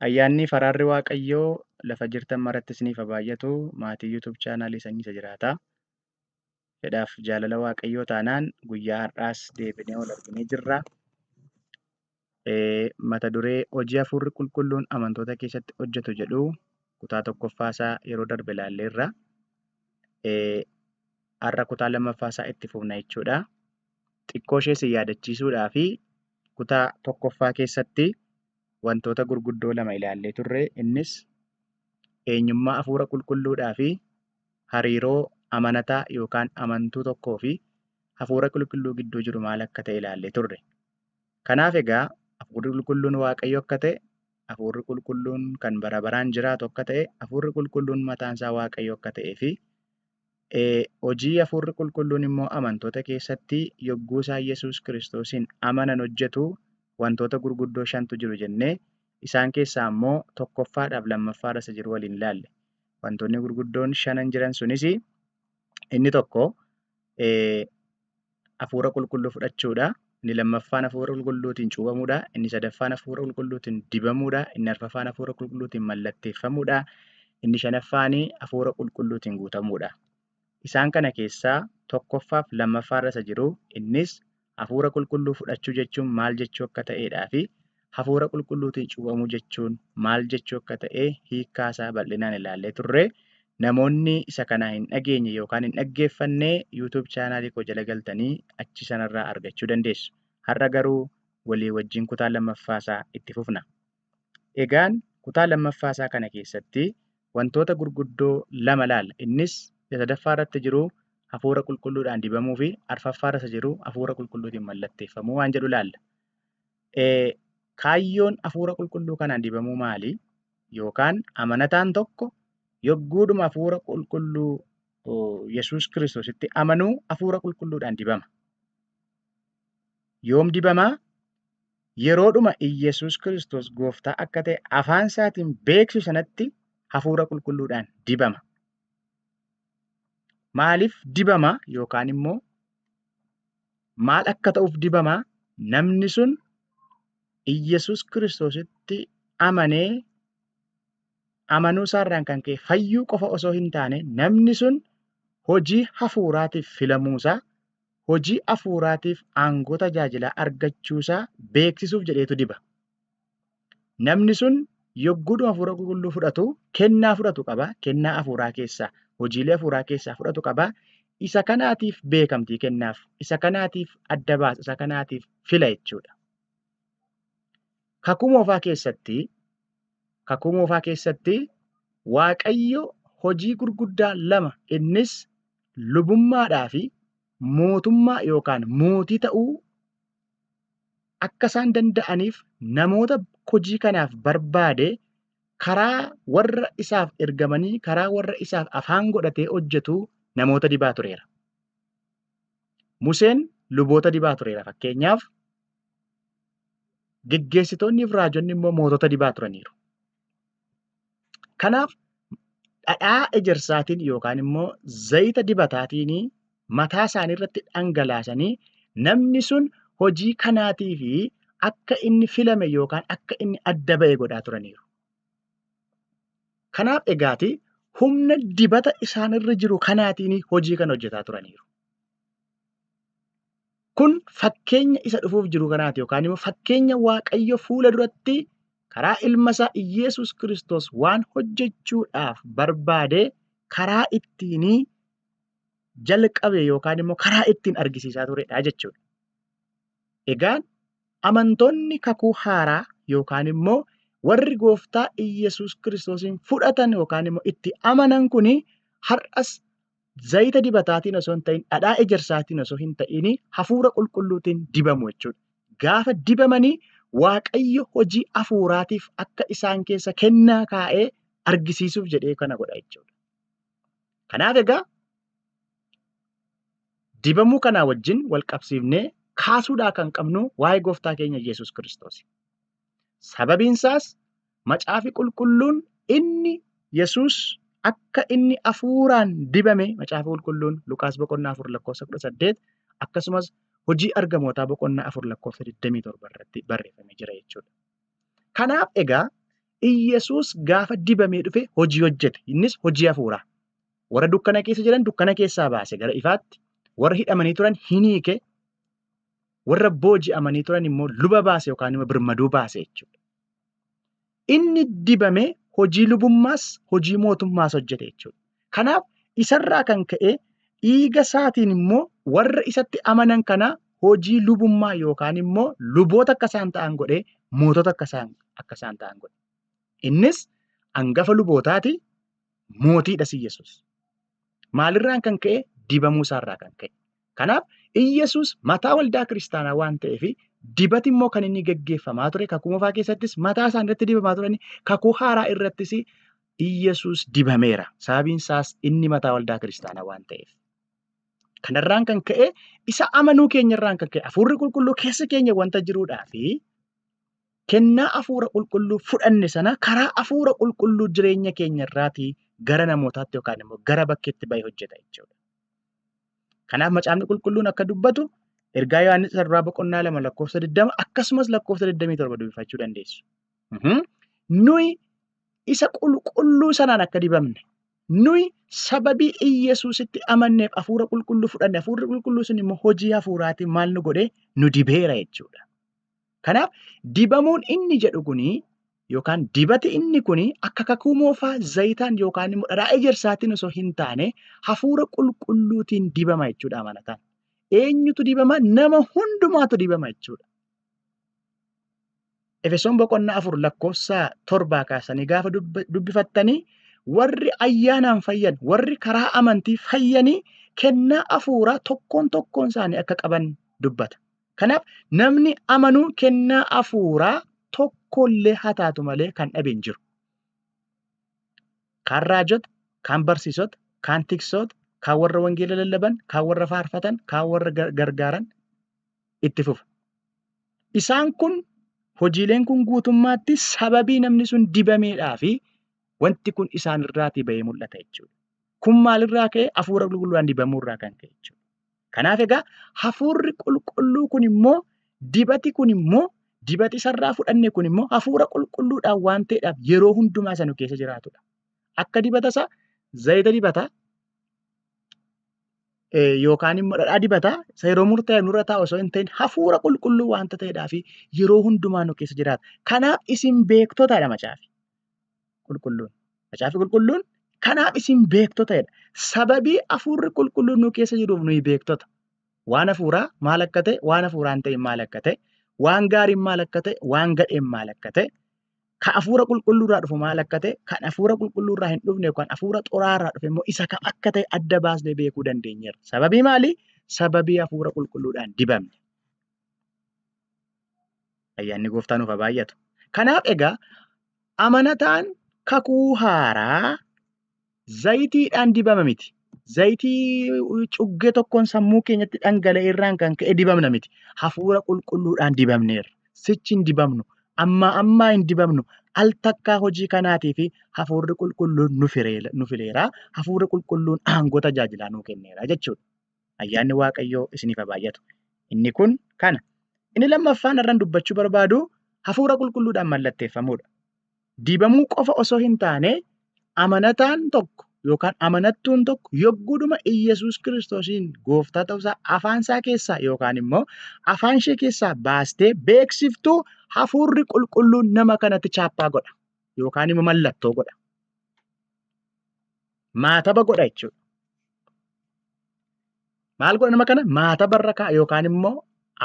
Ayyaanni Faraarri Waaqayyoo lafa jirtan maratti isiniif haa baay'atu. Maatii YouTube chaanaalii Sanyii Isa Jiraataa. Fedhaaf jaalala Waaqayyoo taanaan guyyaa har'aas deebinee ol arginee jirra. Mata duree hojii hafuurri qulqulluun amantoota keessatti hojjetu jedhu kutaa tokkoffaasaa yeroo darbe ilaalleerra. Har'a kutaa lammaffaasaa itti fufna jechuudha. Xiqqoo ishee si yaadachiisuudhaa fi kutaa tokkoffaa keessatti wantoota gurguddoo lama ilaallee turre. Innis eenyummaa hafuura qulqulluudhaa fi hariiroo amanataa yookaan amantuu tokkoo fi hafuura qulqulluu gidduu jiru maal akka ta'e ilaallee turre. Kanaaf egaa hafuurri qulqulluun Waaqayyo akka ta'e, hafuurri qulqulluun kan bara baraan jiraatu akka ta'e, hafuurri qulqulluun mataansaa Waaqayyo akka ta'ee fi hojii hafuurri qulqulluun immoo amantoota keessatti yogguu isaan Yesuus Kiristoosiin amanan hojjetu wantoota gurguddoo 5tu jiru jennee isaan keessaa immoo tokkoffaadhaaf lammaffaadha isa jiru waliin ilaalle. Wantoonni gurguddoon 5 jiran sunis inni tokko hafuura qulqulluu fudhachuudha. Inni lammaffaan hafuura qulqulluutiin cuubamuudha. Inni sadaffaan hafuura qulqulluutiin dibamuudha. Inni arfaffaan hafuura qulqulluutiin mallatteeffamuudha. Inni shanaffaan hafuura qulqulluutiin guutamuudha. Isaan kana keessaa tokkoffaaf lammaffaarra isa jiru innis hafuura qulqulluu fudhachuu jechuun maal jechuu akka ta'eedhaa fi hafuura qulqulluutiin cuubamuu jechuun maal jechuu akka ta'e hiikkaasaa bal'inaan ilaallee turre. Namoonni isa kana hin dhageenye yookaan hin dhaggeeffanne YouTube chaanaalii koo jala galtanii achi sanarraa argachuu dandeessu. Har'a garuu walii wajjin kutaa lammaffaasaa itti fufna. Egaan kutaa lammaffaasaa kana keessatti wantoota gurguddoo lama ilaalla. Innis sadaffaa irratti jiru hafuura qulqulluudhaan dibamuu fi arfaffaarra isa jiru hafuura qulqulluutiin mallatteeffamuu waan jedhu ilaalla. Kaayyoon hafuura qulqulluu kanaan dibamuu maali? Yookaan amanataan tokko yogguudhuma hafuura qulqulluu Yesuus Kiristoositti amanuu hafuura qulqulluudhaan dibama. Yoom dibamaa? Yeroodhuma Yesuus Kiristoos gooftaa akka ta'e afaan isaatiin beeksisu sanatti hafuura qulqulluudhaan dibama. Maaliif dibama yookaan immoo maal akka ta'uuf dibama? Namni sun Yesuus Kiristoositti amanee amanuu isaarraan kan ka'e fayyuu qofa osoo hin taane namni sun hojii hafuuraatiif filamuusaa, hojii hafuuraatiif aangoo tajaajilaa argachuusaa beeksisuuf jedheetu diba. Namni sun yogguudhuma hafuura qulqulluu fudhatu kennaa fudhatu qaba. Kennaa hafuuraa keessaa, hojiilee hafuuraa keessaa fudhatu qaba. Isa kanaatiif beekamtii kennaaf, isa kanaatiif adda baasa, isa kanaatiif fila jechuudha. Kakuu moofaa keessatti Waaqayyo hojii gurguddaa lama innis lubummaadhaa fi mootummaa yookaan mootii ta'uu akka isaan danda'aniif namoota hojii kanaaf barbaade karaa warra isaaf ergamanii karaa warra isaaf afaan godhatee hojjetu namoota dibaa tureera. Museen luboota dibaa tureera fakkeenyaaf. Geggeessitoonnii fi raajonni immoo mootota dibaa turaniiru. Kanaaf dhadhaa ejersaatiin yookaan immoo zayita dibataatiin mataa isaanii irratti dhangalaasanii namni sun hojii kanaatii fi akka inni filame yookaan akka inni adda ba'e godhaa turaniiru. Kanaaf egaati humna dibata isaanirra jiru kanaatiin hojii kana hojjetaa turaniiru. Kun fakkeenya isa dhufuuf jiru kanaati yookaan immoo fakkeenya Waaqayyo fuula duratti karaa ilma isaa Iyyasuus Kiristoos waan hojjechuudhaaf barbaade karaa ittiin jalqabe yookaan immoo karaa ittiin argisiisaa turedha jechuudha. Egaan amantoonni kakuu haaraa yookaan immoo warri gooftaa Iyyasuus Kiristoosiin fudhatan yookaan immoo itti amanan kuni har'as zayita dibataatiin osoo hin ta'in dhadhaa ejersaatiin osoo hin ta'in hafuura qulqulluutiin dibamu jechuudha. Gaafa dibamanii Waaqayyo hojii hafuuraatiif akka isaan keessa kennaa kaa'ee argisiisuuf jedhee kana godha jechuudha. Kanaaf egaa dibamuu kanaa wajjin wal qabsiifnee kaasuudhaa kan qabnu waa'ee gooftaa keenya Yesuus Kiristoos. Sababiin isaas macaafi qulqulluun inni Yesuus akka inni hafuuraan dibame macaafa qulqulluun Luqaas boqonnaa 4:18 akkasumas hojii ergamootaa boqonnaa 4:27 irratti barreeffamee jira jechuudha. Kanaaf egaa Iyyesuus gaafa dibamee dhufe hojii hojjete. Innis hojii hafuuraa. Warra dukkana keessa jiran dukkana keessaa baase gara ifaatti. Warra hidhamanii turan hin hiike. Warra booji'amanii turan immoo luba baase yookaan immoo birmaduu baase jechuudha. Inni dibamee hojii lubummaas hojii mootummaas hojjete jechuudha. Kanaaf isarraa kan ka'e dhiiga isaatiin immoo warra isatti amanan kana hojii lubummaa yookaan immoo luboota akka isaan ta'an godhee mootota akka isaan ta'an godhe. Innis hangafa lubootaati, mootiidhas Iyyesuus. Maalirraan kan ka'e dibamuu isaarraa kan ka'e. Kanaaf Iyyesuus mataa waldaa kiristaanaa waan ta'eef dibati immoo kan inni geggeeffamaa ture kakuu moofaa keessattis mataa isaan irratti dibamaa turani kakuu haaraa irrattis Iyyesuus dibameera. Sababiin isaas inni mataa waldaa kiristaanaa waan ta'eef. Kanarraan kan ka'e isa amanuu keenyarraan kan ka'e hafuurri qulqulluu keessa keenya wanta jiruudhaa fi kennaa hafuura qulqulluu fudhanne sana karaa hafuura qulqulluu jireenya keenyarraatii gara namootaatti yookaan immoo gara bakkeetti bahee hojjeta jechuudha. Kanaaf macaafni qulqulluun akka dubbatu ergaa Yohaannis isa duraa boqonnaa 2 lakkoofsa 20 akkasumas lakkoofsa 27 dubbifachuu dandeessu. Nuyi isa qulqulluu sanaan akka dibamne, nuyi sababii Iyyesuusitti amanneef hafuura qulqulluu fudhanne, hafuurri qulqulluu sun immoo hojii hafuuraatiin maal nu godhe nu dibeera jechuudha. Kanaaf dibamuun inni jedhu kuni yookaan dibati inni kuni akka kakuu moofaa zayitaan yookaan immoo dhadhaa ejersaatiin osoo hin taane hafuura qulqulluutiin dibama jechuudha amanataan. Eenyutu dibama? Nama hundumaatu dibama jechuudha. Efesoon boqonnaa 4 lakkoofsa 7 kaasanii gaafa dubbifattanii warri ayyaanaan fayyan, warri karaa amantii fayyanii kennaa hafuuraa tokkoon isaanii akka qaban dubbata. Kanaaf namni amanuu kennaa hafuuraa tokkollee haa taatu malee kan dhabe hin jiru. Kaan raajota, kaan barsiisota, kaan tiksoota, kaan warra wangeela lallaban, kaan warra faarfatan, kaan warra gargaaran itti fufa. Isaan kun hojiileen kun guutummaatti sababii namni sun dibameedhaa fi wanti kun isaan irraatii bahee mul'ata jechuudha. Kun maalirraa ka'e? Hafuura qulqulluudhaan dibamuurraa kan ka'e jechuudha. Kanaaf egaa hafuurri qulqulluu kun immoo dibati kun immoo dibati isarraa fudhanne kun immoo hafuura qulqulluudhaan waan ta'eedhaaf yeroo hundumaa isa nu keessa jiraatudha. Akka dibata isaa zayita dibataa yookaan immoo dhadhaa dibataa isa yeroo murtaa'e nurra taa'u osoo hin ta'in hafuura qulqulluu waanta ta'eedhaaf yeroo hundumaa nu keessa jiraata. Kanaaf isin beektotaadha macaafi qulqulluun. Macaafi qulqulluun kanaaf isin beektotaadha. Sababii hafuurri qulqulluun nu keessa jiruuf nuyi beektota. Waan hafuuraa maal akka ta'e, waan hafuuraan ta'e maal akka ta'e, waan gaariin maal akka ta'e, waan gadheen maal akka ta'e, kan hafuura qulqulluurraa dhufu maal akka ta'e, kan hafuura qulqulluurraa hin dhufne yookaan hafuura xuraarraa dhufe immoo isa kam akka ta'e adda baasnee beekuu dandeenyeerra. Sababii maali? Sababii hafuura qulqulluudhaan dibamne. Ayyaanni gooftaa nuuf haa baay'atu. Kanaaf egaa amanataan kakuu haaraa zayitiidhaan dibama miti. Zayitii cuggee tokkoon sammuu keenyatti dhangala'e irraan kan ka'e dibamna miti. Hafuura qulqulluudhaan dibamneerra. Sichi hin dibamnu. Ammaa hin dibamnu. Al takkaa hojii kanaatii fi hafuurri qulqulluun nu fileera. Hafuurri qulqulluun aangoo tajaajilaa nuu kenneera jechuudha. Ayyaanni Waaqayyoo isiniif haa baay'atu. Inni kun kana. Inni lammaffaan irraan dubbachuu barbaadu hafuura qulqulluudhaan mallatteeffamuudha. Dibamuu qofa osoo hin taane amanataan tokko yookaan amanattuun tokko yogguudhuma Iyyesuus Kiristoosiin gooftaa ta'uusaa afaan isaa keessaa yookaan immoo afaan ishee keessaa baastee beeksiftuu hafuurri qulqulluun nama kanatti chaappaa godha yookaan immoo mallattoo godha. Maataba godha jechuudha. Maal godha nama kana? Maatabarra kaa'a yookaan immoo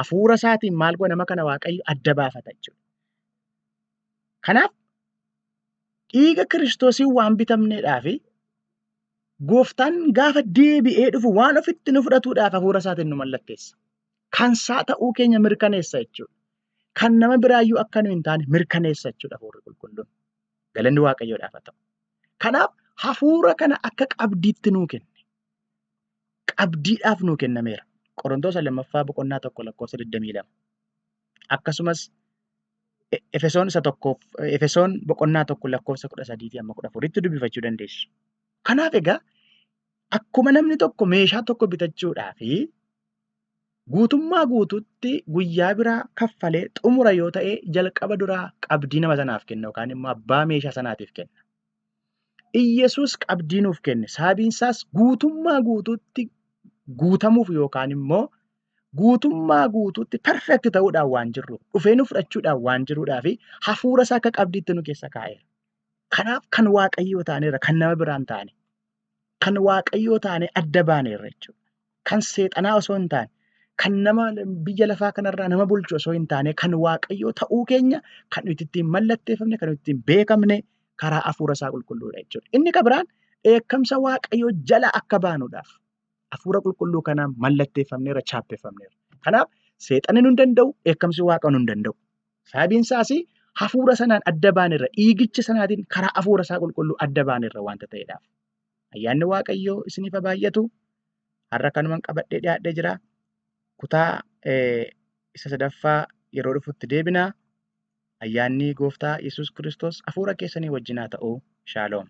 hafuura isaatiin maal godha nama kana Waaqayyo adda baafata jechuudha. Kanaaf dhiiga Kiristoosiin waan bitamneedhaaf gooftaan gaafa deebi'ee dhufu waan ofitti nu fudhatuudhaaf hafuura isaatiin nu mallatteessa. Kan isaa ta'uu keenya mirkaneessa jechuudha. Kan nama biraayyuu akka nu hin taane mirkaneessa jechuudha hafuurri qulqulluun. Galanni Waaqayyoodhaaf haa ta'u. Kanaaf hafuura kana akka qabdiitti nuu kenne. Qabdiidhaaf nuu kennameera. Qorontoos 2 boqonnaa 1 lakkoofsa 22. Akkasumas Efesoon boqonnaa 1 lakkoofsa 13-14tti dubbifachuu dandeessu. Kanaaf egaa akkuma namni tokko meeshaa tokko bitachuudhaaf guutummaa guutuutti guyyaa biraa kaffalee xumura yoo ta'e jalqaba duraa qabdii nama sanaaf kenna yookaan immoo abbaa meeshaa sanaatiif kenna. Iyyesuus qabdii nuuf kenne. Sababiin isaas guutummaa guutuutti guutamuuf yookaan immoo guutummaa guutuutti perfect ta'uudhaan waan jirruuf, dhufee nu fudhachuudhaan waan jiruudhaafi hafuura isaa akka qabdiitti nu keessa kaa'eera. Kanaaf kan Waaqayyoo taaneerra, kan nama biraa hin taane. Kan Waaqayyoo taanee adda baaneerra jechuudha. Kan seexanaa osoo hin taane, kan nama biyya lafaa kanarraa nama bulchu osoo hin taane, kan Waaqayyoo ta'uu keenya kan nuti ittiin mallatteeffamne, kan nuti ittiin beekamne karaa hafuura isaa qulqulluudha jechuudha. Inni kan biraan dheekkamsa Waaqayyoo jala akka baanuudhaaf hafuura qulqulluu kanaan mallatteeffamneerra, chaappeffamneerra. Kanaaf seexanni nu hin danda'u, dheekkamsi Waaqa nu hin danda'u. Sababiin isaas hafuura sanaan adda baaneerra, dhiigicha sanaatiin karaa hafuura isaa qulqulluu adda baaneerra waanta ta'eedhaaf. Ayyaanni Waaqayyoo isiniif haa baay'atu. Har'a kanumaan qabadhee dhiyaadhee jira. Kutaa isa sadaffaa yeroo dhufutti deebinaa. Ayyaanni Gooftaa Yesuus Kiristoos hafuura keessanii wajjin haa ta'u. Shaaloom.